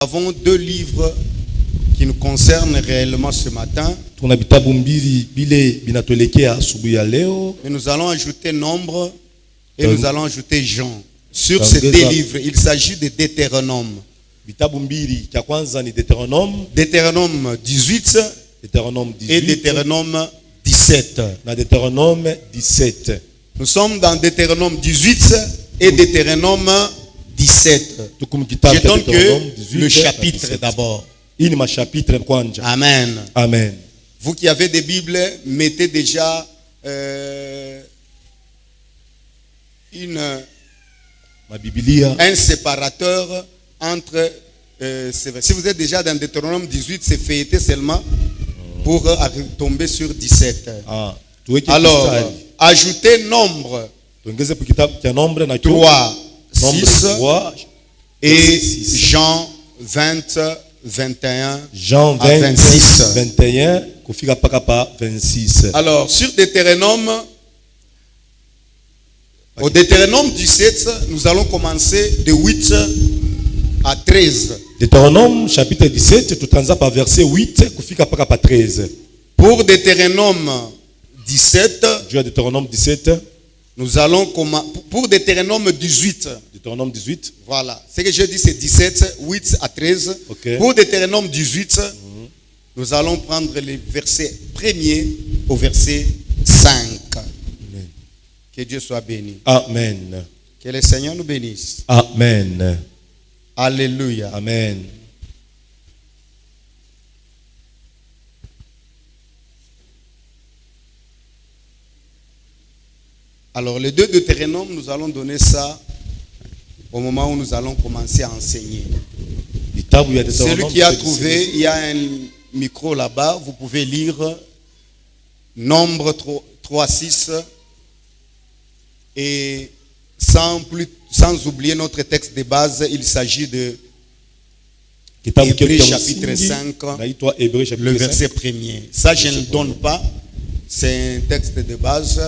avons deux livres qui nous concernent réellement ce matin. Mais nous allons ajouter Nombre et nous allons ajouter Jean. Sur ces deux livres, il s'agit de Deutéronome. Deutéronome 18 et Deutéronome 17. Nous sommes dans Deutéronome 18 et Deutéronome 17. Je donne que le chapitre d'abord. Amen. Amen. Vous qui avez des Bibles, mettez déjà un séparateur entre ces versets. Si vous êtes déjà dans Deutéronome 18, c'est feuilleté seulement pour tomber sur 17. Alors, ajoutez Nombre 3, 6 et Jean 20, 21 Jean 20, à 26. 21, 26. Alors, sur Deutéronome, au Deutéronome 17, nous allons commencer de 8 à 13. Deutéronome chapitre 17, tout transa par verset 8, 13. Pour Deutéronome 17, Deutéronome 17, nous allons pour Deutéronome 18. Deutéronome 18. Voilà. Ce que je dis, c'est 17, 8 à 13. Okay. Pour Deutéronome 18, nous allons prendre les versets 1er au verset 5. Amen. Que Dieu soit béni. Amen. Que le Seigneur nous bénisse. Amen. Alléluia. Amen. Alors, les deux Deutéronomes, nous allons donner ça au moment où nous allons commencer à enseigner. Celui qui a trouvé, il y a un micro là-bas, vous pouvez lire Nombre 3, 6 et sans oublier notre texte de base, il s'agit de Hébreux chapitre 5, le verset 1er. Ça, je ne le donne pas, c'est un texte de base.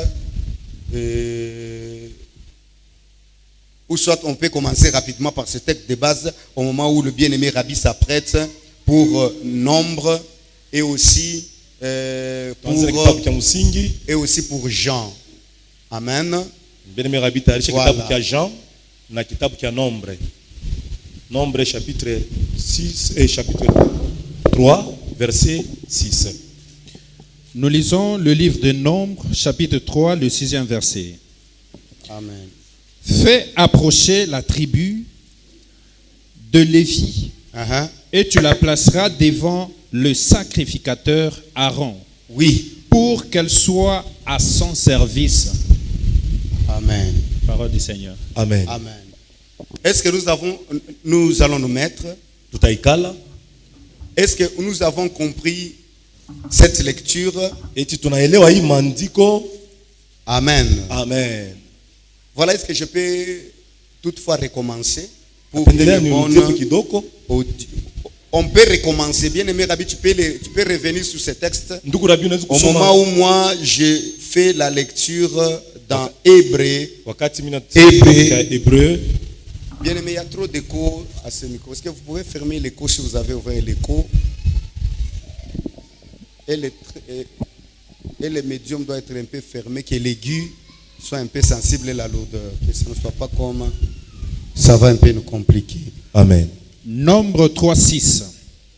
Ou soit on peut commencer rapidement par ce texte de base au moment où le bien-aimé Rabbi s'apprête pour Nombre et aussi pour Jean. Amen. Bien-aimé Rabbi voilà. Jean na kitabu kia Nombre. Nombre chapitre 6 et chapitre 3 verset 6. Nous lisons le livre de Nombre, chapitre 3, le 6e verset. Amen. Fais approcher la tribu de Lévi et tu la placeras devant le sacrificateur Aaron. Oui. Pour qu'elle soit à son service. Amen. Parole du Seigneur. Amen. Amen. Est-ce que nous allons nous mettre? Est-ce que nous avons compris cette lecture? Amen. Amen. Voilà, est-ce que je peux toutefois recommencer pour que on peut recommencer. Bien aimé Rabbi, tu peux revenir sur ce texte. Au moment où moi je fais la lecture dans Hébreux. Bien aimé, il y a trop d'écho à ce micro. Est-ce que vous pouvez fermer l'écho si vous avez ouvert l'écho? Et le médium doit être un peu fermé, que l'aigu soit un peu sensible à la lourdeur, que ça ne soit pas comme ça va un peu nous compliquer. Amen. Nombre 3, 6.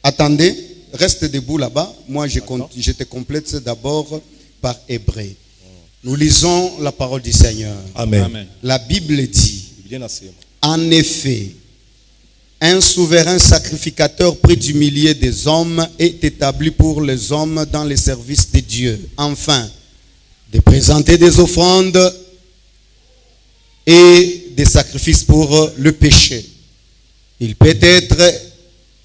Attendez, reste debout là-bas. Moi, je te complète d'abord par Hébreux. Nous lisons la parole du Seigneur. Amen. Amen. La Bible dit, en effet, un souverain sacrificateur près du milieu des hommes est établi pour les hommes dans le service de Dieu. Enfin, de présenter des offrandes et des sacrifices pour le péché. Il peut être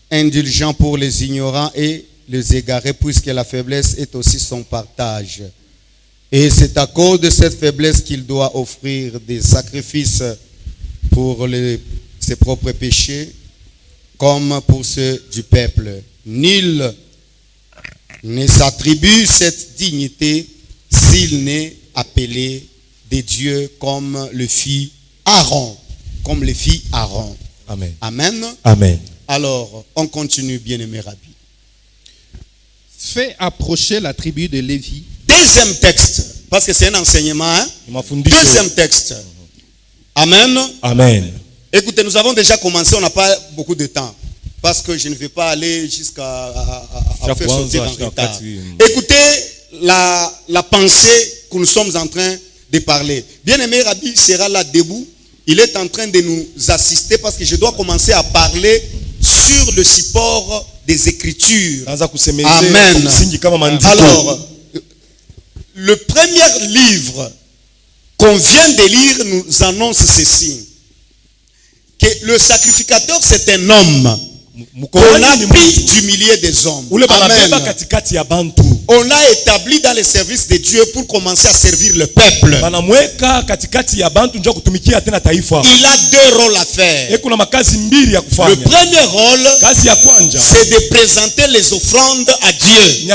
indulgent pour les ignorants et les égarés, puisque la faiblesse est aussi son partage. Et c'est à cause de cette faiblesse qu'il doit offrir des sacrifices pour ses propres péchés, comme pour ceux du peuple. Nul ne s'attribue cette dignité s'il n'est appelé de Dieu comme le fit Aaron. Comme le fit Aaron. Amen. Amen. Amen. Alors, on continue, bien-aimé Rabbi. Fait approcher la tribu de Lévi. Deuxième texte, parce que c'est un enseignement. Hein? Deuxième texte. Amen. Amen. Écoutez, nous avons déjà commencé, on n'a pas beaucoup de temps. Parce que je ne vais pas aller jusqu'à faire sortir en retard. Écoutez la pensée que nous sommes en train de parler. Bien-aimé Rabbi sera là debout. Il est en train de nous assister parce que je dois commencer à parler sur le support des Écritures. Amen. Alors, le premier livre qu'on vient de lire nous annonce ceci. Que le sacrificateur, c'est un homme qu'on a pris du milieu des hommes. Amen. On l'a établi dans le service de Dieu pour commencer à servir le peuple. Il a deux rôles à faire. Le premier rôle, c'est de présenter les offrandes à Dieu.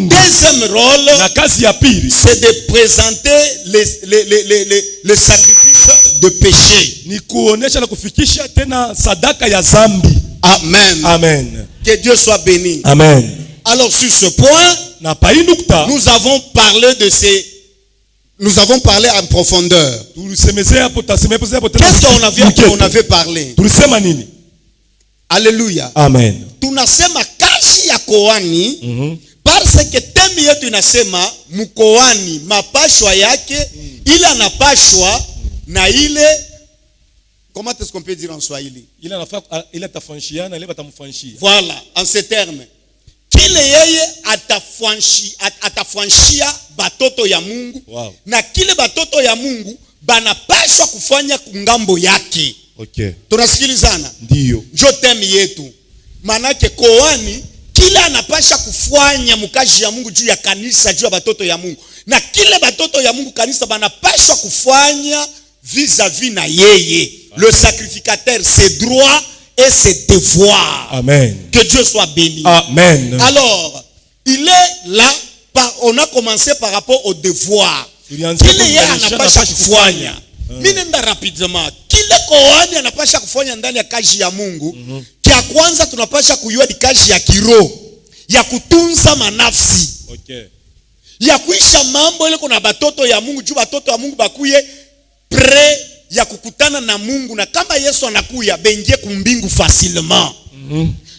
Deuxième rôle, c'est de présenter les sacrifices de péché. Amen. Amen. Que Dieu soit béni. Amen. Alors sur ce point, nous avons parlé en profondeur. Qu'est-ce qu'on avait parlé? Alléluia. Amen. Tunasema kazi ya koani parce que temi yetu inasema mkoani mapashwa yake ile anapashwa na ile. Comment est-ce qu'on peut dire en Swahili? Voilà, en ces termes. Kile yeye atafwanshia batoto ya Mungu. Wow. Na kile batoto ya Mungu banapashwa kufanya kungambo yake. Okay. Tunasikilizana? Ndio. Njo temi yetu. Manake koani kile anapasha kufanya mukaji ya Mungu juu ya kanisa, juu ya batoto ya Mungu. Na kile batoto ya Mungu kanisa banapashwa kufanya vis-à-vis na yeye. Le sacrificateur, ses droits et ses devoirs. Amen. Que Dieu soit béni. Amen. Alors, il est là, on a commencé par rapport au devoir. Kile yeye anapasha kufanya. Minenda rapidement. Kile koani anapasha kufanya ndani ya kazi ya Mungu. Kia kwanza tunapasha kujua ni kazi ya kiroho. Ya kutunza manafsi. Okay. Ya kuisha mambo ile kuna batoto ya Mungu. Juu batoto ya Mungu bakuye pre ya kukutana na Mungu, na kama Yesu anakuya bengie kumbingu facilement.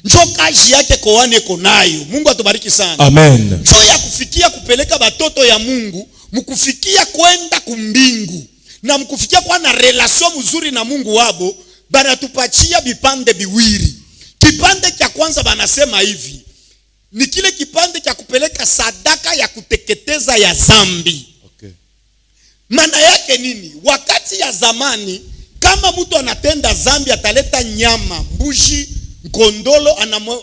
Njo kazi yake koane konayo. Mungu atubariki sana. Amen. Njo ya kufikia kupeleka batoto ya Mungu, mkufikia kwenda kumbingu. Na mkufikia kwa na relation mzuri na Mungu wabo, banatupatia bipande biwiri. Kipande cha kwanza banasema hivi. Ni kile kipande cha kupeleka sadaka ya kuteketeza ya zambi. Maana yake nini? Wakati ya zamani, kama mtu anatenda zambi ataleta nyama, mbuzi, kondolo,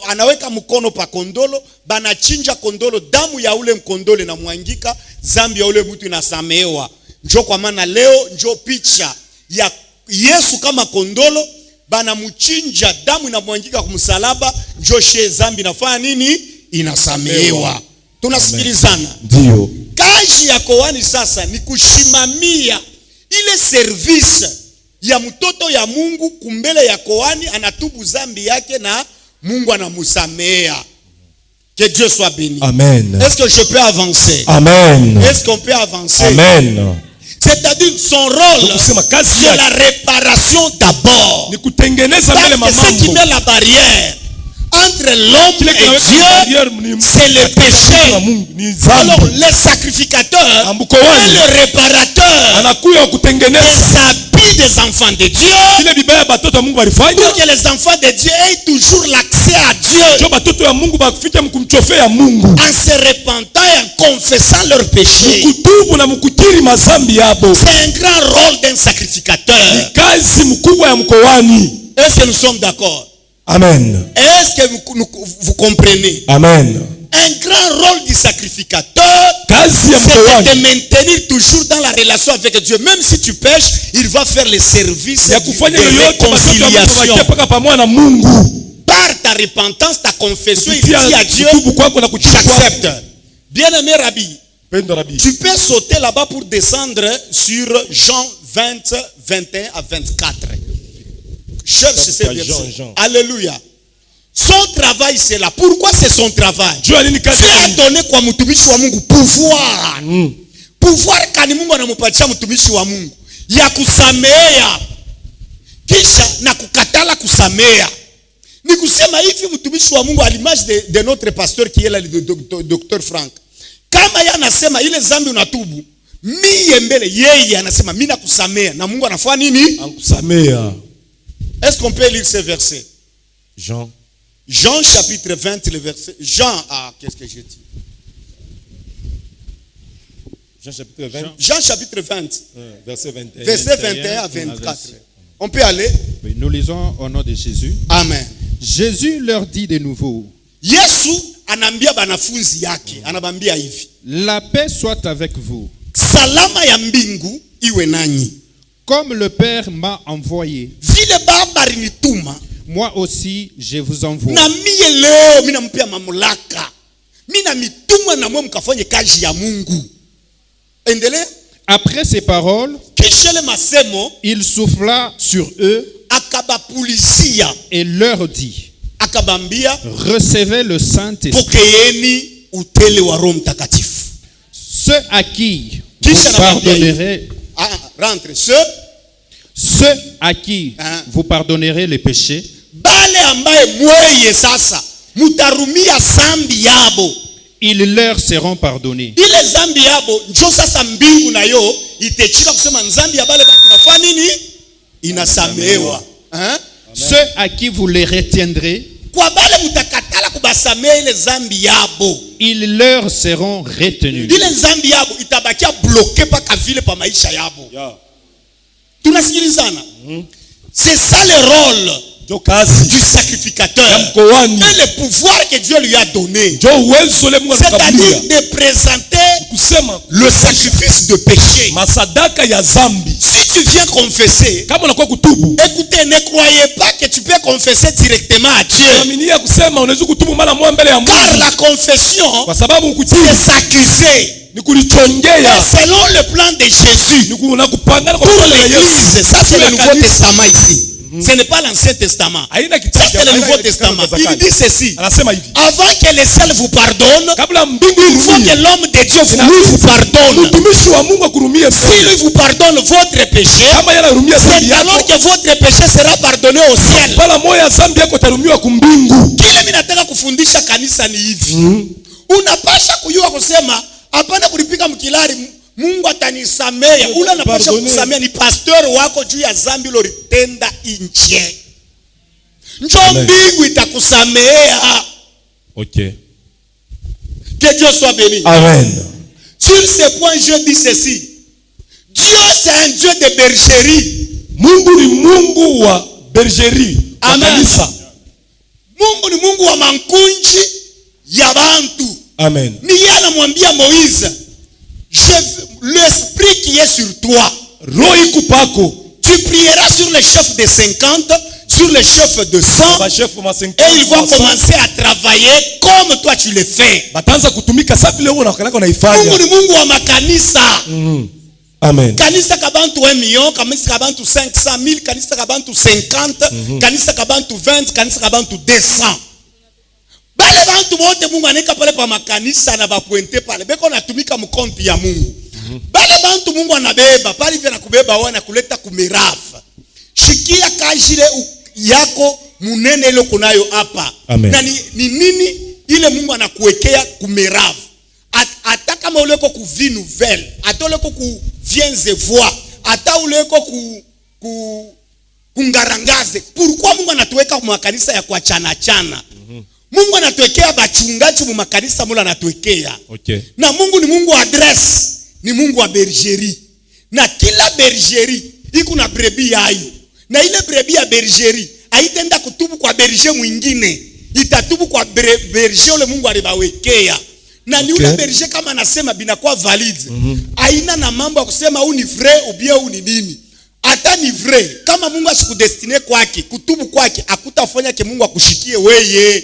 anaweka mkono pa kondolo, banachinja kondolo, damu ya ule mkondole na mwangika, zambi ya ule mtu inasamehewa. Njo kwa maana leo njo picha ya Yesu kama kondolo, banamuchinja, damu inamwangika kumsalaba, njo she zambi nafanya nini? Inasamehewa. Tunasikilizana? Ndio. Kazi ya koani sasa ni kushimamia ile service ya mtoto ya Mungu kumbele ya koani, anatubu zambi yake na Mungu anamusamea. Que Dieu soit béni. Amen. Est-ce que je peux avancer? Amen. Est-ce qu'on peut avancer? Amen. C'est-à-dire son rôle, c'est la réparation d'abord. Parce que ce qui met la barrière entre l'homme et Dieu, c'est le péché. Alors les sacrificateurs et le réparateur des habits des enfants de Dieu, pour que les enfants de Dieu aient toujours l'accès à Dieu, en se repentant et en confessant leurs péchés. C'est un grand rôle d'un sacrificateur. Est-ce que nous sommes d'accord? Amen. Est-ce que vous comprenez? Amen. Un grand rôle du sacrificateur, c'est de te maintenir toujours dans la relation avec Dieu. Même si tu pêches, il va faire le service de réconciliation. Par ta repentance, ta confession, il dit à Dieu, j'accepte. Bien-aimé Rabbi, tu peux sauter là-bas pour descendre sur Jean 20, 21 à 24. Cherche ces Jean, versets. Jean. Alléluia. Son travail c'est là. Pourquoi c'est son travail? Dieu a donné kwa mtumishi wa Mungu pouvoir. Pouvoir kani Mungu anampatia mtumishi wa Mungu ya kusamea kisha na kukatala kusamea. Ni kusema hivi mtumishi wa Mungu à l'image de notre pasteur qui est là, le docteur Frank. Kama yeye anasema ile zambi unatubu, mie mbele yeye anasema mimi nakusamea na Mungu anafanya nini? Ankusamea. Est-ce qu'on peut lire ce verset? Jean chapitre 20 le verset qu'est-ce que j'ai dit? Jean chapitre 20 verset 21. Verset 21 à 24. On peut aller? Oui, nous lisons au nom de Jésus. Amen. Jésus leur dit de nouveau. Yesu anambia banafunzi yake, anabambia hivi. La paix soit avec vous. Salama ya mbingu iwe nanyi. Comme le Père m'a envoyé, vile Baba alinituma, moi aussi je vous envoie. Na mie leo mimi nampia mamlaka. Mimi namituma na mwe mkafanye kazi ya Mungu. Endelea. Après ces paroles, il souffla sur eux et leur dit, akabambia, recevez le Saint-Esprit. Ceux à qui vous pardonnerez, ceux à qui vous pardonnerez les péchés, ils leur seront pardonnés. Ceux à qui vous les retiendrez, ils leur seront retenus. C'est ça le rôle du sacrificateur et le pouvoir que Dieu lui a donné, c'est-à-dire de présenter le sacrifice de péché. Si tu viens confesser, écoutez, ne croyez pas que tu peux confesser directement à Dieu, car la confession c'est s'accuser. Et selon le plan de Jésus pour l'église, ça c'est le Nouveau Testament ici. Ce n'est pas l'Ancien Testament. Ça c'est le Nouveau Testament. Il dit ceci. Avant que les ciels vous pardonnent, il faut que l'homme de Dieu vous pardonne. Si lui vous pardonne votre péché, c'est alors que votre péché sera pardonné au ciel. Kile minataka kufundisha kanisa ni hivi. Unapasha kujua kusema hapana kulipika mkilari Mungu atanisamea. Ule anapasha kusamea ni pastor wako juu ya zambi ulilotenda nje. Njoo mbingu itakusamea. OK. Que Dieu soit béni. Amen. Sur ce point je dis ceci. Dieu c'est un Dieu de bergerie. Mungu ni Mungu wa bergerie. Amen. Mungu ni Mungu wa mankunji ya bantu. Amen. Ni yeye anamwambia Moïse, l'esprit qui est sur toi, tu prieras sur les chefs de 50, sur les chefs de 100, et ils vont commencer à travailler comme toi tu le fais. Mungu ni Mungu wa makanisa. Amen. Kanisa kabantu 1 million, kanisa kabantu 500,000, kanisa kabantu 50, kanisa kabantu 20, kanisa kabantu 200. Bale bantu bote Mungu aneka pale pa makanisa na bapointe pale beko natumika mkonti ya Mungu. Bale bantu Mungu anabeba pale vile nakubeba wana kuleta kumirafa. Shikia kajile yako munene ile kunayo hapa. Na ni nini ile Mungu anakuwekea kumirafa. Ata kama uleko ku vie nouvelle, ata uleko ku vienze voix, ata uleko ku kungarangaze. Pourquoi Mungu anatuweka kwa makanisa ya kuachana chana? Mungu anatuwekea bachungaji mu makanisa mula anatuwekea. Okay. Na Mungu ni Mungu adresse, ni Mungu wa bergerie. Na kila bergerie iko na brebi yayo. Na ile brebi ya bergerie haitaenda kutubu kwa berger mwingine, itatubu kwa berger ule Mungu alibawekea. Na ni ule berger kama anasema binakuwa valide. Haina na mambo ya kusema huu ni vrai ou bien huu ni nini. Hata ni vrai, kama Mungu asikudestine kwake, kutubu kwake, akutafanya ke Mungu akushikie weye.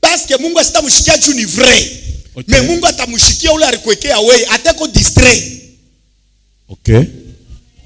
Parce que Mungu asitamshikia juu ni vrai. Mais Mungu atamshikia ule alikuwekea wewe, atako distrait. OK.